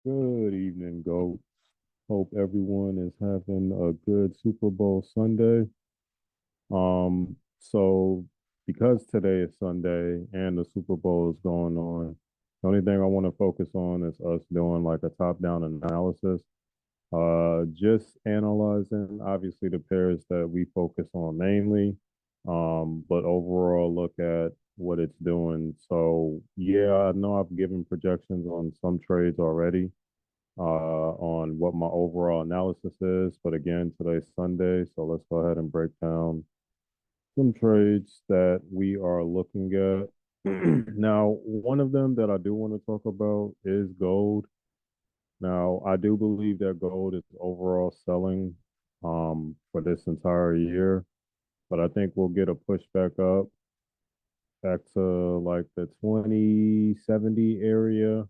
Good evening, Goat. Hope everyone is having a good Super Bowl Sunday. So because today is Sunday and the Super Bowl is going on, the only thing I want to focus on is us doing like a top-down analysis. Just analyzing obviously the pairs that we focus on mainly, but overall look at what it's doing. So yeah, I know I've given projections on some trades already on what my overall analysis is. But again, today's Sunday, so let's go ahead and break down some trades that we are looking at. Now, one of them that I do want to talk about is gold. Now, I do believe that gold is overall selling for this entire year, but I think we'll get a push back to like the 2070 area.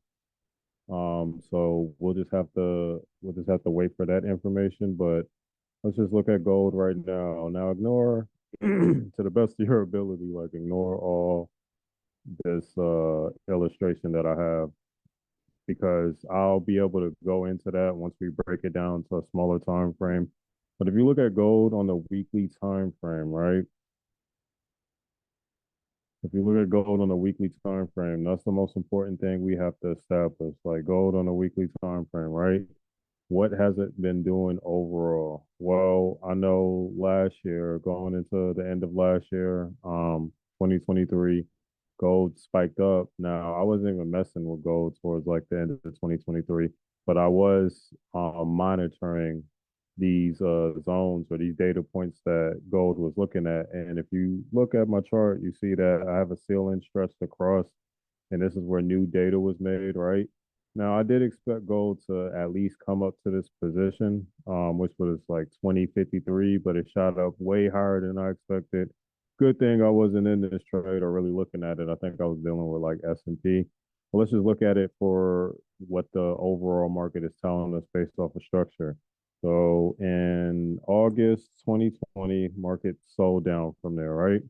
So we'll just have to wait for that information. But let's just look at gold right now. Now ignore to the best of your ability, like ignore all this illustration that I have because I'll be able to go into that once we break it down to a smaller time frame. But if you look at gold on the weekly time frame, right? If you look at gold on a weekly time frame, that's the most important thing we have to establish. Like gold on a weekly time frame, right? What has it been doing overall? Well, I know last year, going into the end of last year, 2023, gold spiked up. Now, I wasn't even messing with gold towards like the end of 2023, but I was monitoring these zones or these data points that gold was looking at. And if you look at my chart, you see that I have a ceiling stretched across, and this is where new data was made, right? Now, I did expect gold to at least come up to this position, which was like 2053, but it shot up way higher than I expected. Good thing I wasn't in this trade or really looking at it. I think I was dealing with like S&P. But let's just look at it for what the overall market is telling us based off of structure. So in August 2020, market sold down from there, right?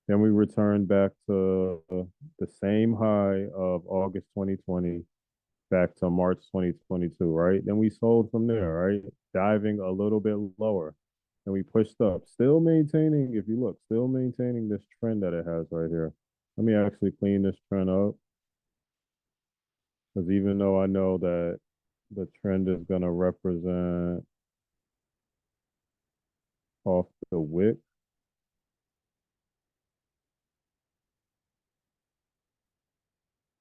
Then we returned back to the same high of August 2020 back to March 2022, right? Then we sold from there, right? Diving a little bit lower. And we pushed up, still maintaining, if you look, still maintaining this trend that it has right here. Let me actually clean this trend up because even though I know that the trend is going to represent off the wick,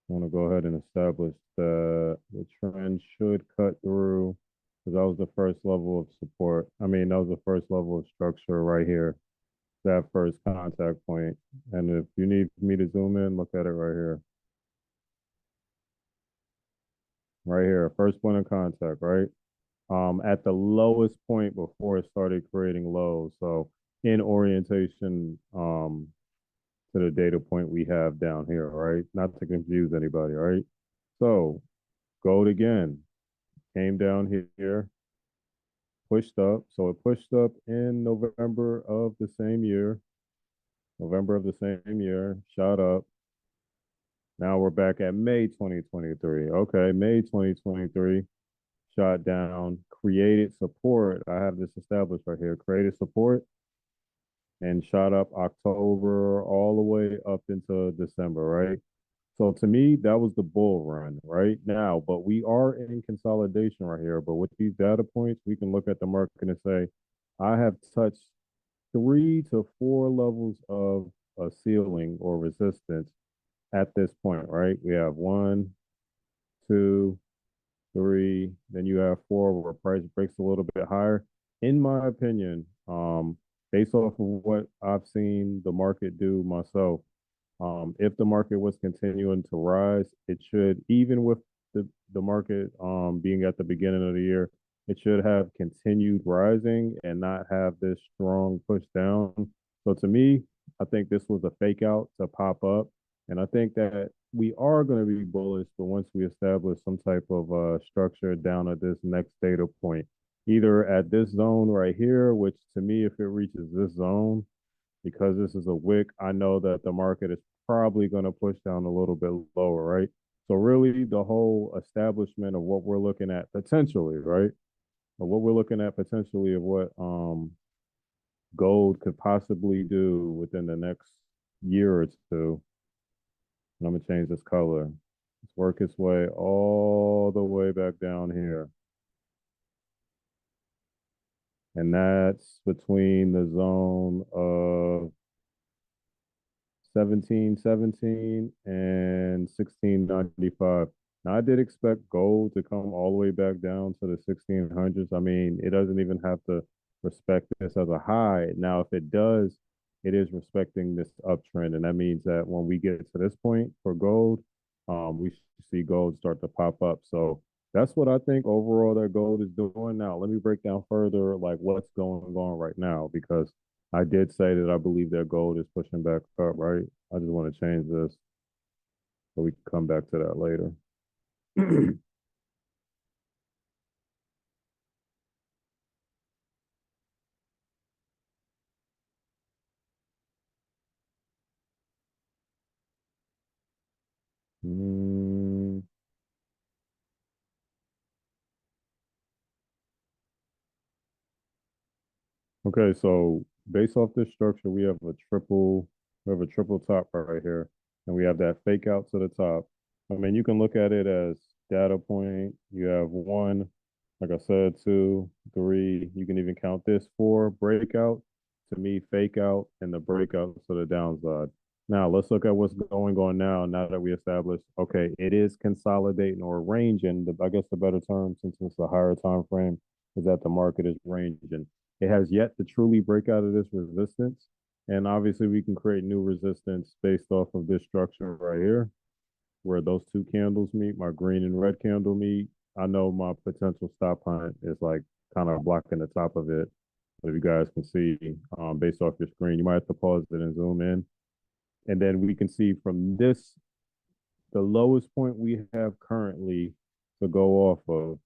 I want to go ahead and establish that the trend should cut through because that was the first level of support. I mean, that was the first level of structure right here, that first contact point. And if you need me to zoom in, look at it right here. Right here, first point of contact, right? At the lowest point before it started creating lows. So in orientation to the data point we have down here, right? Not to confuse anybody, right? So gold again came down here, pushed up. So it pushed up in November of the same year. November of the same year, shot up. Now we're back at May 2023. Okay, May 2023, shot down, created support. I have this established right here. Created support and shot up October all the way up into December, right? So to me, that was the bull run right now. But we are in consolidation right here. But with these data points, we can look at the market and say, I have touched 3 to 4 levels of a ceiling or resistance at this point, right? We have 1, 2, 3, then you have 4 where price breaks a little bit higher. In my opinion, based off of what I've seen the market do myself, if the market was continuing to rise, it should, even with the market being at the beginning of the year, it should have continued rising and not have this strong push down. So to me, I think this was a fake out to pop up. And I think that we are going to be bullish, but once we establish some type of structure down at this next data point, either at this zone right here, which to me, if it reaches this zone, because this is a wick, I know that the market is probably going to push down a little bit lower, right? So really, the the whole establishment of what we're looking at potentially, right? Of what we're looking at potentially of what gold could possibly do within the next year or two. And I'm gonna change this color. Let's work its way all the way back down here. And that's between the zone of 1717 and 1695. Now, I did expect gold to come all the way back down to the 1600s. I mean, it doesn't even have to respect this as a high. Now, if it does, it is respecting this uptrend. And that means that when we get to this point for gold, we see gold start to pop up. So that's what I think overall that gold is doing now. Let me break down further like what's going on right now because I did say that I believe that gold is pushing back up, right? I just want to change this so we can come back to that later. Mm, okay, so based off this structure, we have a triple top right here, and we have that fake out to the top. I mean, you can look at it as data point. You have one, like I said, two, three. You can even count this four breakout. To me, fake out and the breakout to the downside. Now let's look at what's going on now. Now that we established, okay, it is consolidating or ranging. I guess the better term, since it's a higher time frame, is that the market is ranging. It has yet to truly break out of this resistance. And obviously, we can create new resistance based off of this structure right here, where those two candles meet, my green and red candle meet. I know my potential stop hunt is like kind of blocking the top of it. But if you guys can see based off your screen, you might have to pause it and zoom in. And then we can see from this, the lowest point we have currently to go off of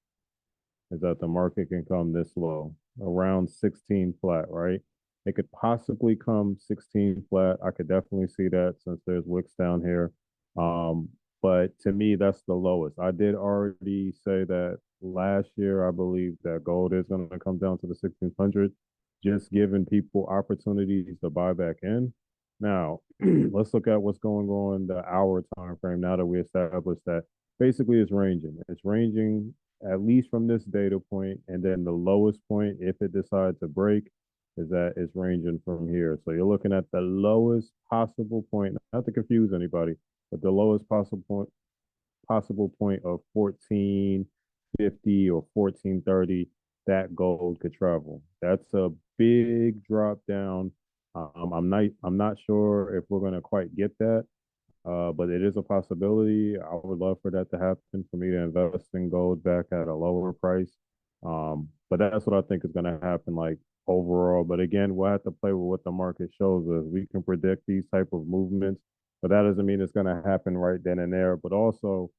is that the market can come this low, around 16 flat, right? It could possibly come 16 flat. I could definitely see that since there's wicks down here. Um, but to me, that's the lowest. I did already say that last year, I believe that gold is going to come down to the 1600, just giving people opportunities to buy back in. Now, let's look at what's going on the hour time frame now that we established that basically it's ranging. It's ranging at least from this data point, and then the lowest point, if it decides to break, is that it's ranging from here. So you're looking at the lowest possible point, not to confuse anybody, but the lowest possible point of 1450 or 1430 that gold could travel. That's a big drop down. I'm not sure if we're gonna quite get that, but it is a possibility. I would love for that to happen for me to invest in gold back at a lower price. But that's what I think is going to happen, like overall. But again, we'll have to play with what the market shows us. We can predict these type of movements, but that doesn't mean it's going to happen right then and there. But also,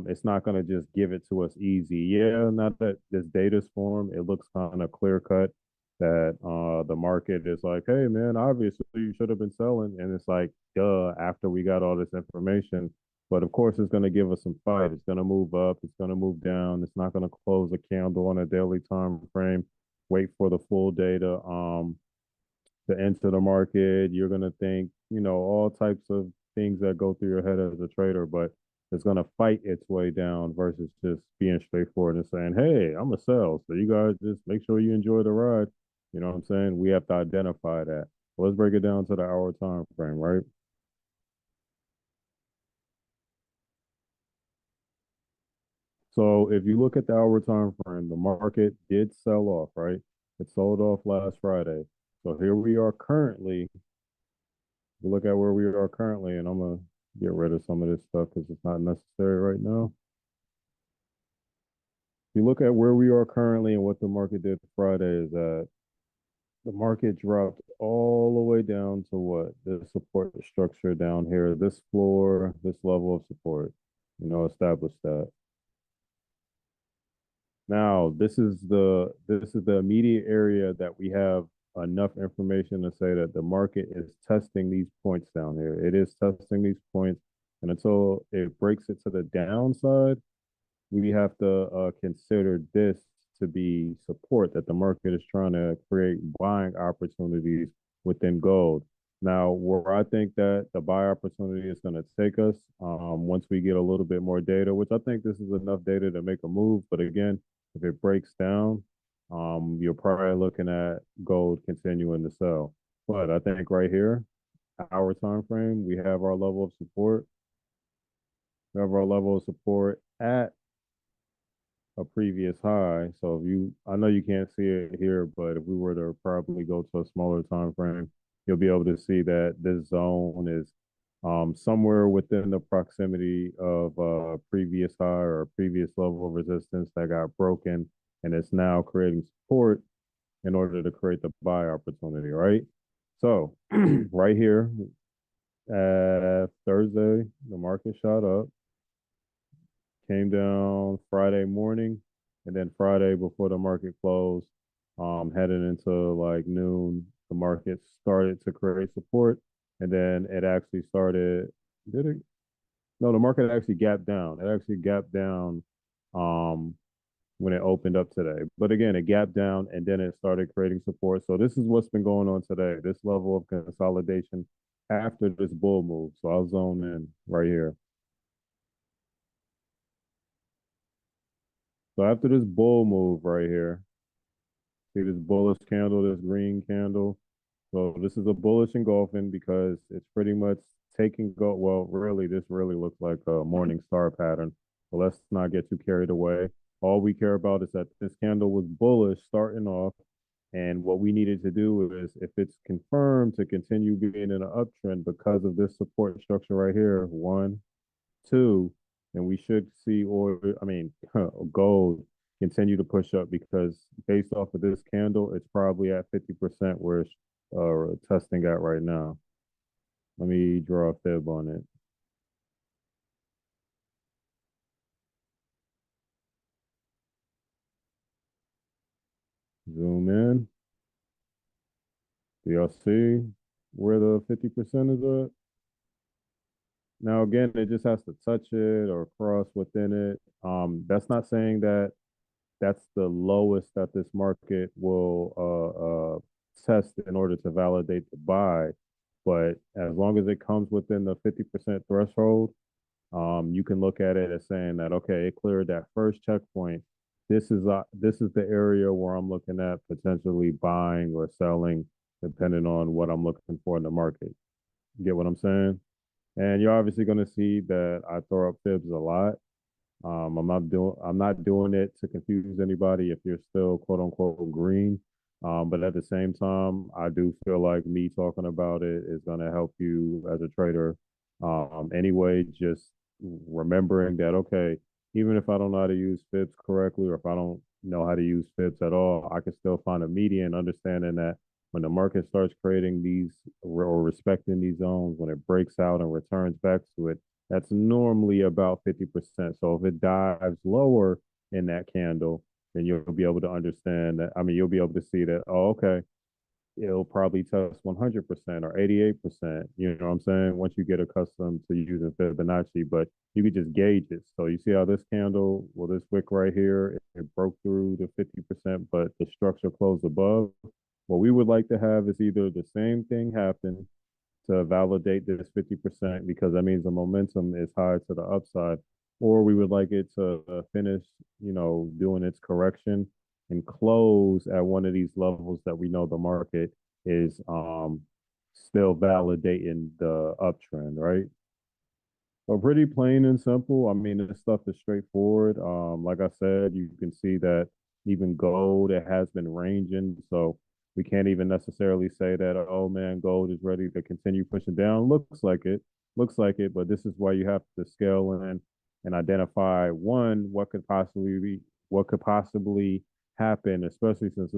it's not going to just give it to us easy. Yeah, not that this data's form, it looks kind of clear cut that the market is like, hey man, obviously you should have been selling, and it's like, duh, after we got all this information. But of course, it's going to give us some fight. It's going to move up. It's going to move down. It's not going to close a candle on a daily time frame. Wait for the full data to enter the market. You're going to think, all types of things that go through your head as a trader, but it's going to fight its way down versus just being straightforward and saying, hey, I'm a sell. So you guys just make sure you enjoy the ride. You know what I'm saying? We have to identify that. Let's break it down to the hour time frame, right? So if you look at the hour time frame, the market did sell off, right? It sold off last Friday. So here we are currently. We look at where we are currently, and I'm gonna get rid of some of this stuff because it's not necessary right now. If you look at where we are currently and what the market did Friday is that the market dropped all the way down to what? The support structure down here, this floor, this level of support, establish that. Now, this is the immediate area that we have enough information to say that the market is testing these points down here. It is testing these points, And until it breaks it to the downside, we have to consider this to be support that the market is trying to create buying opportunities within gold. Now, where I think that the buy opportunity is going to take us once we get a little bit more data, which I think this is enough data to make a move. But again, if it breaks down, you're probably looking at gold continuing to sell. But I think right here, our time frame, we have our level of support. We have our level of support at a previous high. So if you, I know you can't see it here, but if we were to probably go to a smaller time frame, you'll be able to see that this zone is somewhere within the proximity of a previous high or a previous level of resistance that got broken, and it's now creating support in order to create the buy opportunity, right? So right here, Thursday, the market shot up, came down Friday morning, and then Friday before the market closed, heading into like noon, the market started to create support, and then it actually started. Did it? No, the market actually gapped down. It actually gapped down um, when it opened up today. But again, it gapped down and then it started creating support. So this is what's been going on today. This level of consolidation after this bull move. So I'll zone in right here. So after this bull move right here, see this bullish candle, this green candle. So this is a bullish engulfing because it's pretty much taking go. Well, really, this really looks like a morning star pattern. But let's not get too carried away. All we care about is that this candle was bullish starting off. And what we needed to do is, if it's confirmed to continue being in an uptrend because of this support structure right here, one, two, and we should see oil, I mean, gold continue to push up because based off of this candle, it's probably at 50% where it's testing at right now. Let me draw a fib on it. Zoom in. Do y'all see where the 50% is at? Now, again, it just has to touch it or cross within it. That's not saying that that's the lowest that this market will test in order to validate the buy. But as long as it comes within the 50% threshold, you can look at it as saying that, okay, it cleared that first checkpoint. This is the area where I'm looking at potentially buying or selling, depending on what I'm looking for in the market. You get what I'm saying? And you're obviously going to see that I throw up fibs a lot. I'm not doing it to confuse anybody if you're still quote unquote green. But at the same time, I do feel like me talking about it is going to help you as a trader. Anyway, just remembering that, okay, even if I don't know how to use fibs correctly, or if I don't know how to use fibs at all, I can still find a median, understanding that when the market starts creating these or respecting these zones, when it breaks out and returns back to it, that's normally about 50%. So if it dives lower in that candle, then you'll be able to understand that. I mean, you'll be able to see that, oh, okay, it'll probably test 100% or 88%. You know what I'm saying? Once you get accustomed to using Fibonacci, but you could just gauge it. So you see how this candle, well, this wick right here, it broke through the 50%, but the structure closed above. What we would like to have is either the same thing happen to validate this 50% because that means the momentum is high to the upside, or we would like it to finish, doing its correction and close at one of these levels that we know the market is still validating the uptrend, right? So pretty plain and simple. I mean, this stuff is straightforward. Like I said, you can see that even gold, it has been ranging. So we can't even necessarily say that, oh man, gold is ready to continue pushing down. Looks like it, but this is why you have to scale in and identify one, what could possibly happen, especially since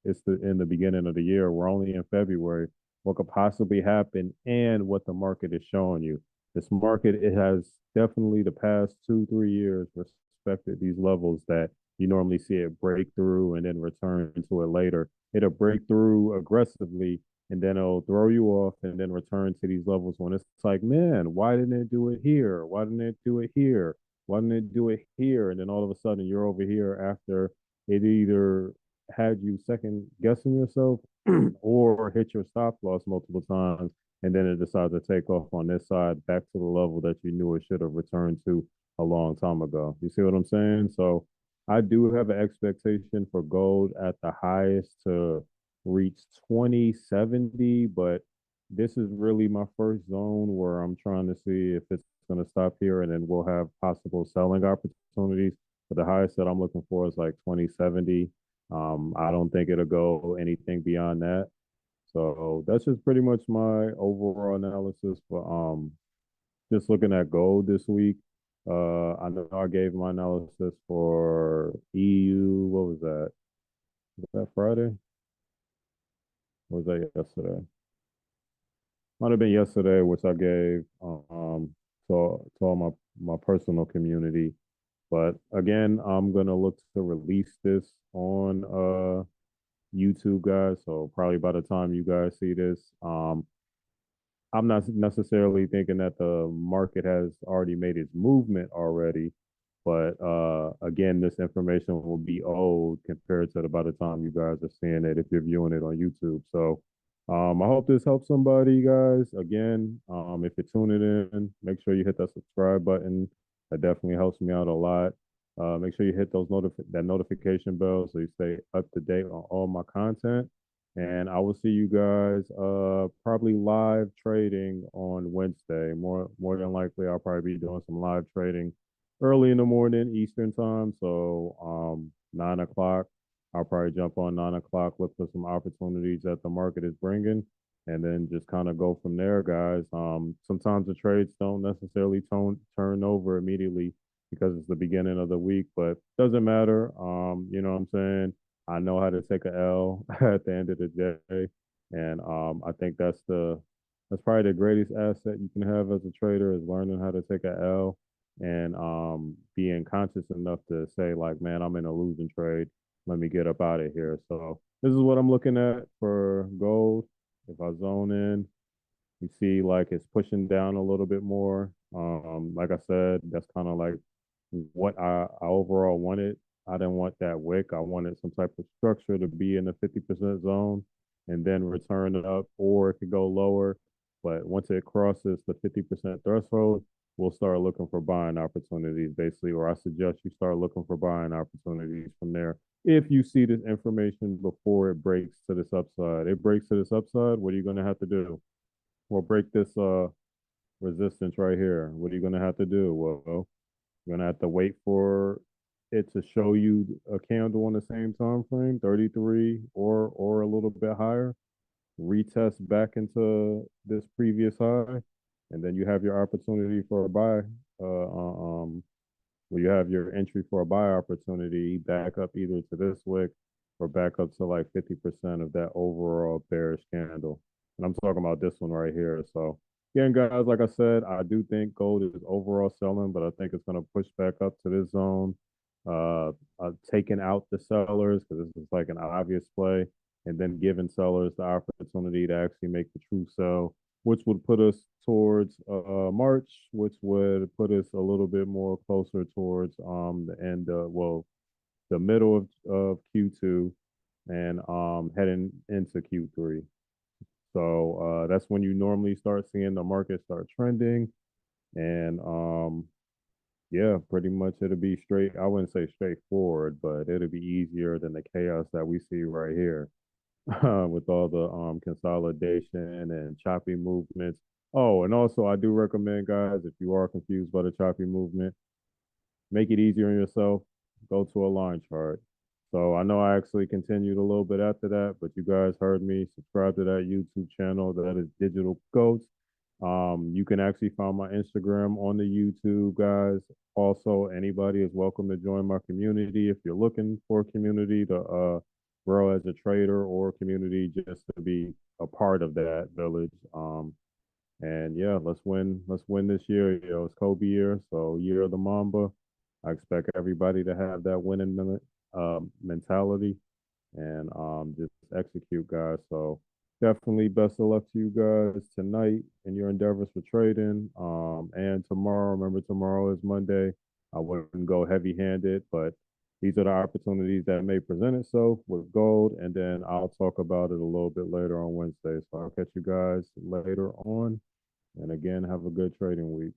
it's in the beginning of the year. We're only in February. What could possibly happen and what the market is showing you. This market, it has definitely the past 2, 3 years respected these levels that you normally see it break through and then return to it later. It'll break through aggressively and then it'll throw you off and then return to these levels when it's like, man, why didn't it do it here? Why didn't it do it here? Why didn't it do it here? And then all of a sudden you're over here after it either had you second guessing yourself or hit your stop loss multiple times. And then it decides to take off on this side back to the level that you knew it should have returned to a long time ago. You see what I'm saying? So I do have an expectation for gold at the highest to reach 2070, but this is really my first zone where I'm trying to see if it's going to stop here and then we'll have possible selling opportunities. But the highest that I'm looking for is like 2070. I don't think it'll go anything beyond that. So that's just pretty much my overall analysis for just looking at gold this week. I know I gave my analysis for EU. What was that? Was that Friday? Or was that yesterday? Might have been yesterday, which I gave to all my personal community. But again, I'm gonna look to release this on YouTube, guys. So probably by the time you guys see this, I'm not necessarily thinking that the market has already made its movement already, but again, this information will be old compared to by the time you guys are seeing it if you're viewing it on YouTube. So I hope this helps somebody, guys. Again, if you're tuning in, make sure you hit that subscribe button. That definitely helps me out a lot. Make sure you hit that notification bell so you stay up to date on all my content. And I will see you guys probably live trading on Wednesday. More than likely, I'll probably be doing some live trading early in the morning Eastern time. So 9 o'clock. I'll probably jump on 9 o'clock, look for some opportunities that the market is bringing, and then just kind of go from there, guys. Sometimes the trades don't necessarily turn over immediately because it's the beginning of the week, but doesn't matter. You know what I'm saying? I know how to take a L at the end of the day, and I think that's probably the greatest asset you can have as a trader is learning how to take a L and being conscious enough to say like, man, I'm in a losing trade. Let me get up out of here. So this is what I'm looking at for gold. If I zone in, you see like it's pushing down a little bit more. Like I said, that's kind of like what I overall wanted. I didn't want that wick. I wanted some type of structure to be in the 50% zone and then return it up, or it could go lower. But once it crosses the 50% threshold, we'll start looking for buying opportunities, basically, or I suggest you start looking for buying opportunities from there. If you see this information before it breaks to this upside, it breaks to this upside, what are you going to have to do? Well, break this resistance right here. What are you going to have to do? Well, you're gonna have to wait for it to show you a candle on the same time frame, 33 or a little bit higher, retest back into this previous high, and then you have your opportunity for a buy. Well, you have your entry for a buy opportunity back up either to this wick or back up to like 50% of that overall bearish candle. And I'm talking about this one right here. So again, guys, like I said, I do think gold is overall selling, but I think it's going to push back up to this zone, taking out the sellers because this is like an obvious play, and then giving sellers the opportunity to actually make the true sell, which would put us towards March, which would put us a little bit more closer towards the end well, the middle of Q2 and heading into Q3. So that's when you normally start seeing the market start trending. And yeah, pretty much it'll be straight. I wouldn't say straightforward, but it'll be easier than the chaos that we see right here with all the consolidation and choppy movements. Oh, and also I do recommend, guys, if you are confused by the choppy movement, make it easier on yourself. Go to a line chart. So I know I actually continued a little bit after that, but you guys heard me. Subscribe to that YouTube channel. That is Digital Goats. You can actually find my Instagram on the YouTube, guys. Also, anybody is welcome to join my community if you're looking for a community to grow as a trader or community just to be a part of that village. And yeah, let's win this year. You know, it's Kobe year, so year of the Mamba. I expect everybody to have that winning mentality and just execute, guys. So definitely best of luck to you guys tonight in your endeavors for trading. And tomorrow, remember tomorrow is Monday. I wouldn't go heavy handed, but these are the opportunities that may present itself with gold. And then I'll talk about it a little bit later on Wednesday. So I'll catch you guys later on. And again, have a good trading week.